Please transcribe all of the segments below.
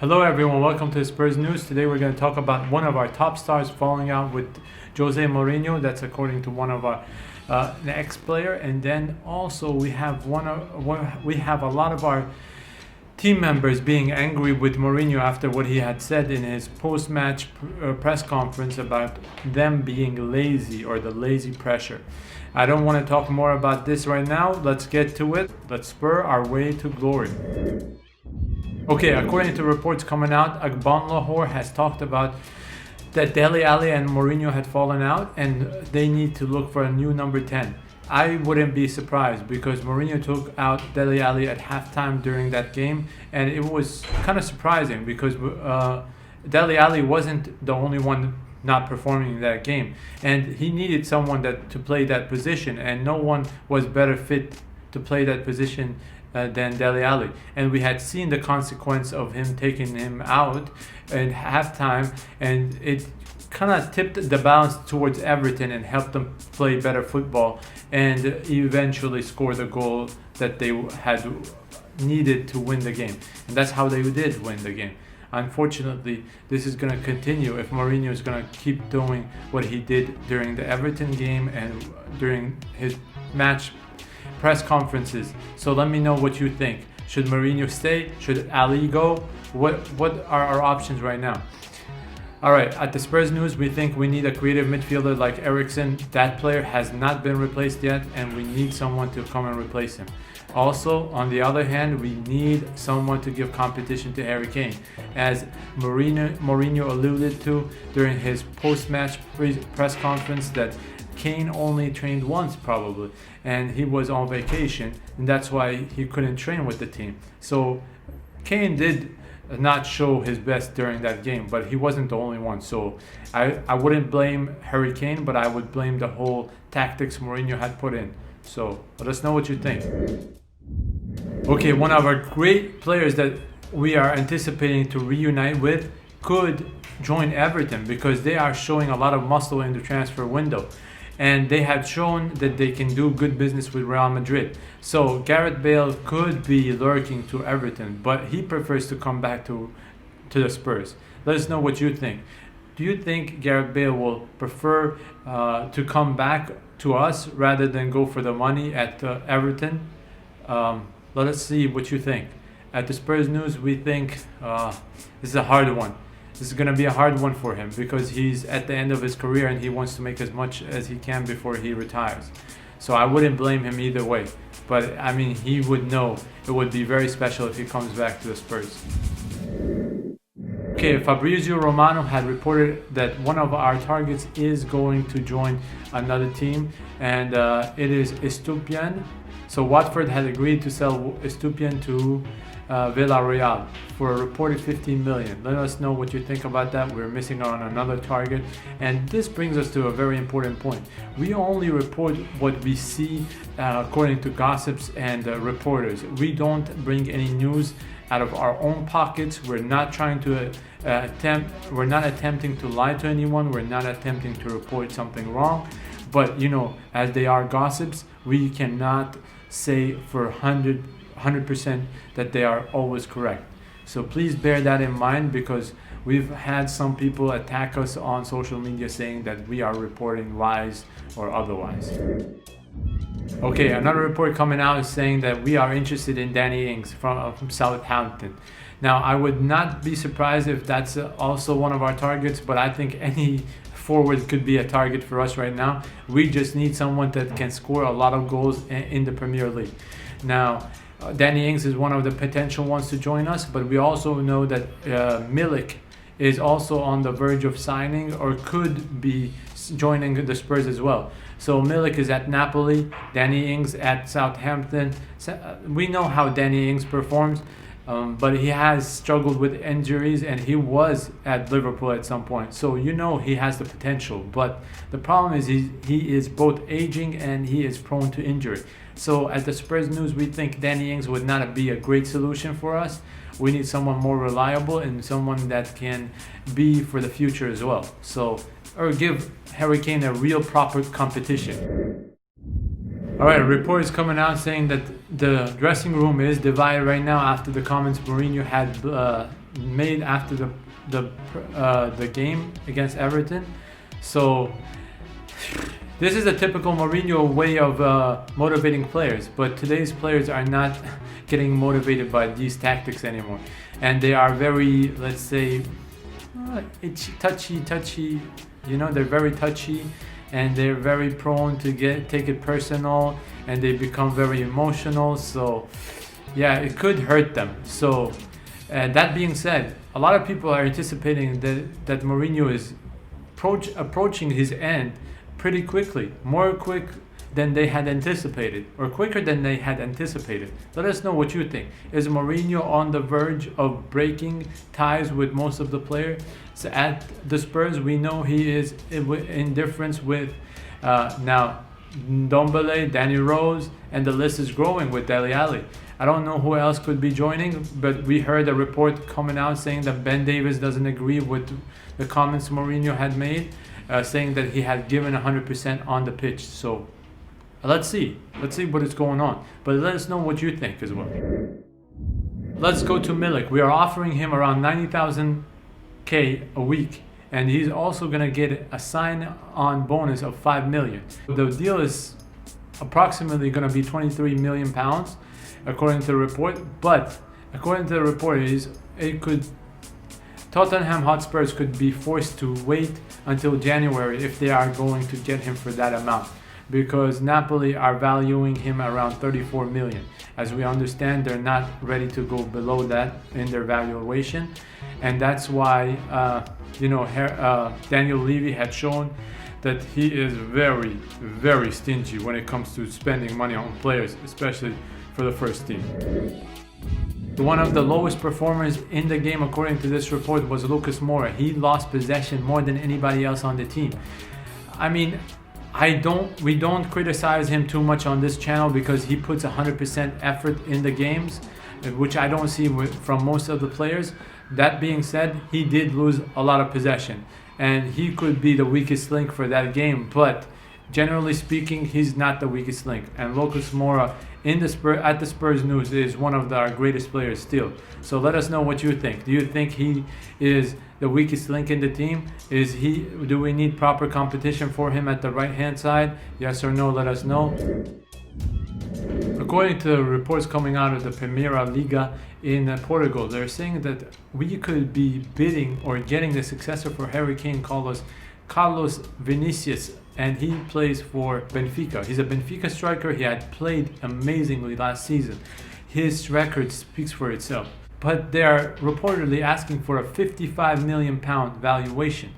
Hello everyone, welcome to Spurs News. Today we're going to talk about one of our top stars falling out with Jose Mourinho. That's according to one of our ex-player. And then also we have a lot of our team members being angry with Mourinho after what he had said in his post-match press conference about them being lazy or the lazy pressure. I don't want to talk more about this right now. Let's get to it. Let's spur our way to glory. Okay, according to reports coming out, Akban Lahore has talked about that Dele Alli and Mourinho had fallen out and they need to look for a new number 10. I wouldn't be surprised because Mourinho took out Dele Alli at halftime during that game, and it was kind of surprising because Dele Alli wasn't the only one not performing in that game, and he needed someone to play that position, and no one was better fit to play that position than Dele Alli. And we had seen the consequence of him taking him out at halftime, and it kind of tipped the balance towards Everton and helped them play better football and eventually score the goal that they had needed to win the game. And that's how they did win the game. Unfortunately, this is going to continue if Mourinho is going to keep doing what he did during the Everton game and during his match press conferences. So let me know what you think. Should Mourinho stay? Should Ali go? What are our options right now? Alright, at the Spurs News, we think we need a creative midfielder like Eriksen. That player has not been replaced yet, and we need someone to come and replace him. Also, on the other hand, we need someone to give competition to Harry Kane. As Mourinho alluded to during his post-match press conference, that Kane only trained once probably, and he was on vacation, and that's why he couldn't train with the team. So Kane did not show his best during that game, but he wasn't the only one. So I wouldn't blame Harry Kane, but I would blame the whole tactics Mourinho had put in. So let us know what you think. Okay, one of our great players that we are anticipating to reunite with could join Everton because they are showing a lot of muscle in the transfer window, and they have shown that they can do good business with Real Madrid. So Gareth Bale could be lurking to Everton, but he prefers to come back to the Spurs. Let us know what you think. Do you think Gareth Bale will prefer to come back to us rather than go for the money at Everton? Let us see what you think. At the Spurs News, we think this is a hard one. This is going to be a hard one for him because he's at the end of his career and he wants to make as much as he can before he retires. So I wouldn't blame him either way. But I mean, he would know it would be very special if he comes back to the Spurs. Okay, Fabrizio Romano had reported that one of our targets is going to join another team, and it is Estopian. So Watford had agreed to sell Estopian to Villarreal for a reported 15 million. Let us know what you think about that. We're missing on another target, and this brings us to a very important point. We only report what we see according to gossips and reporters. We don't bring any news out of our own pockets. We're not trying to we're not attempting to lie to anyone. We're not attempting to report something wrong. But you know, as they are gossips, we cannot say for 100% that they are always correct. So please bear that in mind, because we've had some people attack us on social media saying that we are reporting lies or otherwise. Okay, another report coming out is saying that we are interested in Danny Ings from Southampton. Now, I would not be surprised if that's also one of our targets, but I think any forward could be a target for us right now. We just need someone that can score a lot of goals in the Premier League. Now, Danny Ings is one of the potential ones to join us, but we also know that Milik is also on the verge of signing or could be joining the Spurs as well. So Milik is at Napoli, Danny Ings at Southampton. We know how Danny Ings performs, but he has struggled with injuries, and he was at Liverpool at some point. So you know he has the potential, but the problem is he is both aging and he is prone to injury. So at the Spurs News, we think Danny Ings would not be a great solution for us. We need someone more reliable and someone that can be for the future as well. So, or give Harry Kane a real proper competition. Alright, a report is coming out saying that the dressing room is divided right now after the comments Mourinho had made after the game against Everton. So this is a typical Mourinho way of motivating players, but today's players are not getting motivated by these tactics anymore, and they are very, let's say, touchy. You know, they're very touchy, and they're very prone to take it personal, and they become very emotional. So yeah, it could hurt them. So that being said, a lot of people are anticipating that Mourinho is approaching his end pretty quickly, more quick than they had anticipated, or quicker than they had anticipated. Let us know what you think. Is Mourinho on the verge of breaking ties with most of the players at the Spurs? We know he is in difference with now Ndombele, Danny Rose, and the list is growing with Dele Alli. I don't know who else could be joining, but we heard a report coming out saying that Ben Davies doesn't agree with the comments Mourinho had made, saying that he had given 100% on the pitch. So let's see what is going on. But let us know what you think as well. Let's go to Milik. We are offering him around 90,000 a week, and he's also gonna get a sign-on bonus of 5 million. The deal is approximately gonna be 23 million pounds, according to the report. But according to the report, Tottenham Hotspurs could be forced to wait until January if they are going to get him for that amount, because Napoli are valuing him around 34 million. As we understand, they're not ready to go below that in their valuation, and that's why Daniel Levy had shown that he is very, very stingy when it comes to spending money on players, especially for the first team. One of the lowest performers in the game, according to this report, was Lucas Moura. He lost possession more than anybody else on the team. I mean, we don't criticize him too much on this channel because he puts 100% effort in the games, which I don't see from most of the players. That being said, he did lose a lot of possession, and he could be the weakest link for that game, but generally speaking, he's not the weakest link. And Lucas Moura at the Spurs News is one of our greatest players still. So let us know what you think. Do you think he is the weakest link in the team? Do we need proper competition for him at the right-hand side? Yes or no? Let us know. According to reports coming out of the Primeira Liga in Portugal, they're saying that we could be bidding or getting the successor for Harry Kane, Carlos Vinicius, and he plays for Benfica. He's a Benfica striker. He had played amazingly last season. His record speaks for itself. But they are reportedly asking for a 55 million pound valuation,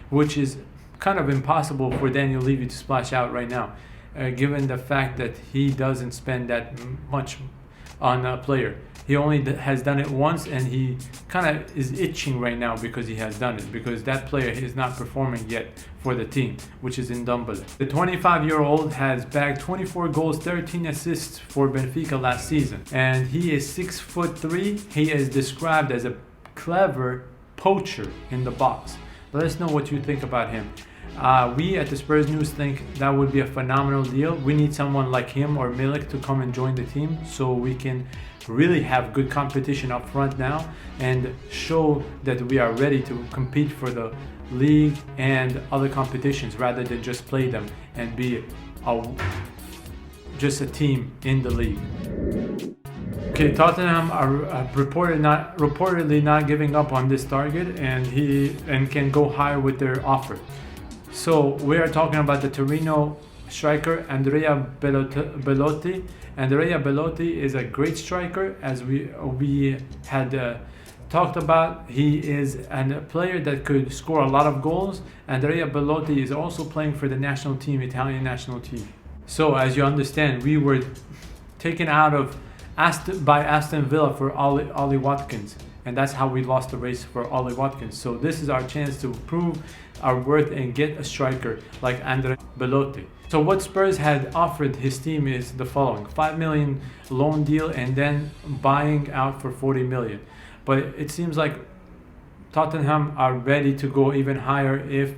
which is kind of impossible for Daniel Levy to splash out right now, given the fact that he doesn't spend that much on a player. He only has done it once, and he kind of is itching right now because he has done it, because that player is not performing yet for the team, which is in Ndombele. The 25-year-old has bagged 24 goals, 13 assists for Benfica last season, and he is 6'3". He is described as a clever poacher in the box. Let us know what you think about him. We at the Spurs News think that would be a phenomenal deal. We need someone like him or Milik to come and join the team so we can really have good competition up front now and show that we are ready to compete for the league and other competitions rather than just play them and be just a team in the league. Okay, Tottenham are reportedly not giving up on this target, and can go higher with their offer. So we are talking about the Torino striker Andrea Belotti. Andrea Belotti is a great striker, as we had talked about. He is a player that could score a lot of goals. Andrea Belotti is also playing for the national team, Italian national team. So as you understand, we were taken out of by Aston Villa for Ollie Watkins, and that's how we lost the race for Ollie Watkins. So this is our chance to prove our worth and get a striker like Andrea Belotti. So what Spurs had offered his team is the following: 5 million loan deal and then buying out for 40 million. But it seems like Tottenham are ready to go even higher if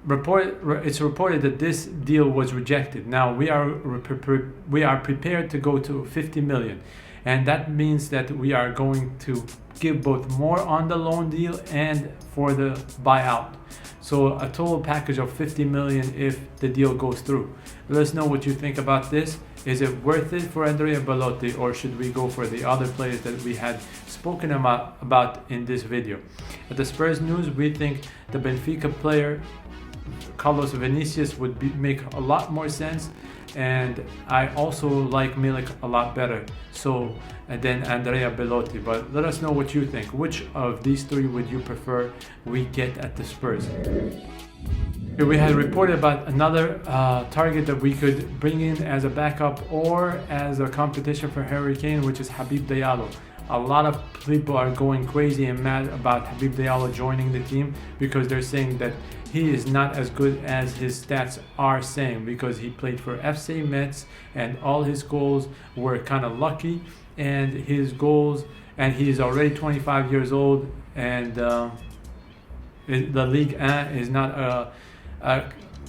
it's reported that this deal was rejected. Now we are prepared to go to 50 million. and that means that we are going to give both more on the loan deal and for the buyout. So a total package of 50 million if the deal goes through. Let us know what you think about this. Is it worth it for Andrea Belotti, or should we go for the other players that we had spoken about in this video? At the Spurs news, we think the Benfica player Carlos Vinicius would make a lot more sense, and I also like Milik a lot better than Andrea Belotti. But let us know what you think. Which of these three would you prefer we get at the Spurs? Here we had reported about another target that we could bring in as a backup or as a competition for Harry Kane, which is Habib Diallo. A lot of people are going crazy and mad about Habib Diallo joining the team because they're saying that he is not as good as his stats are saying, because he played for FC Metz and all his goals were kind of lucky, and his goals, and he's already 25 years old, and the Ligue 1 is not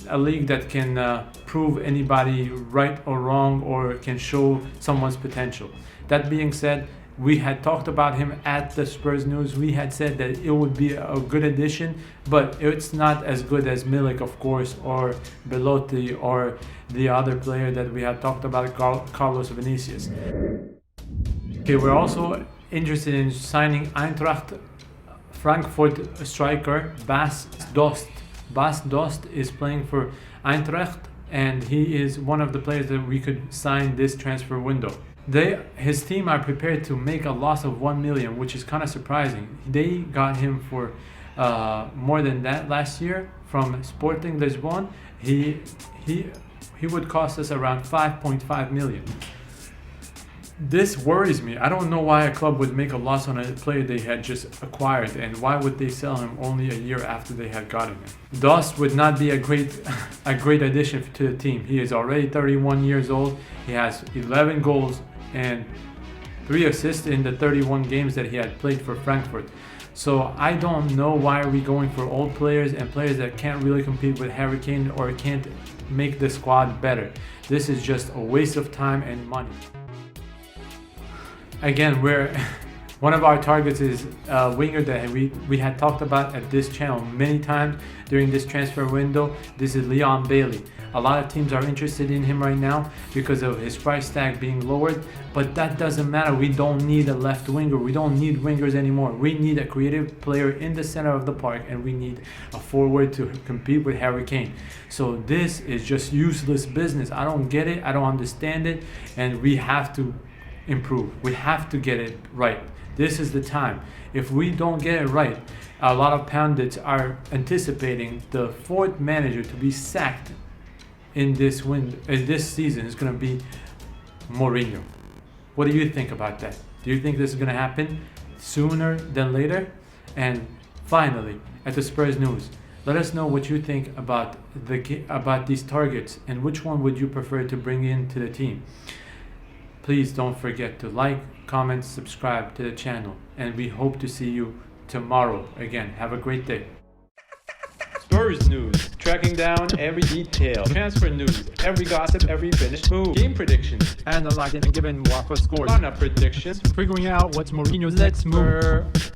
a league that can prove anybody right or wrong or can show someone's potential. That being said, we had talked about him at the Spurs news. We had said that it would be a good addition, but it's not as good as Milik, of course, or Belotti, or the other player that we had talked about, Carlos Vinicius. Okay, we're also interested in signing Eintracht Frankfurt striker Bas Dost. Bas Dost is playing for Eintracht, and he is one of the players that we could sign this transfer window. His team are prepared to make a loss of 1 million, which is kind of surprising. They got him for more than that last year from Sporting Lisbon. He would cost us around 5.5 million. This worries me. I don't know why a club would make a loss on a player they had just acquired, and why would they sell him only a year after they had gotten him? Dost would not be a great addition to the team. He is already 31 years old. He has 11 goals and 3 assists in the 31 games that he had played for Frankfurt. So I don't know why are we going for old players and players that can't really compete with Harry Kane or can't make the squad better. This is just a waste of time and money. Again, one of our targets is a winger that we had talked about at this channel many times during this transfer window. This is Leon Bailey. A lot of teams are interested in him right now because of his price tag being lowered, but that doesn't matter. We don't need a left winger. We don't need wingers anymore. We need a creative player in the center of the park, and we need a forward to compete with Harry Kane. So this is just useless business. I don't get it. I don't understand it, and we have to improve. We have to get it right. This is the time. If we don't get it right, a lot of pundits are anticipating the fourth manager to be sacked in this season is going to be Mourinho. What do you think about that? Do you think this is going to happen sooner than later? And finally, at the Spurs news, let us know what you think about these targets and which one would you prefer to bring into the team. Please don't forget to like, comment, subscribe to the channel, and we hope to see you tomorrow again. Have a great day. Spurs news, tracking down every detail. Transfer news, every gossip, every finished move. Game predictions, analyzing and giving Wafa scores. lineup predictions, Figuring out what's Mourinho's next move.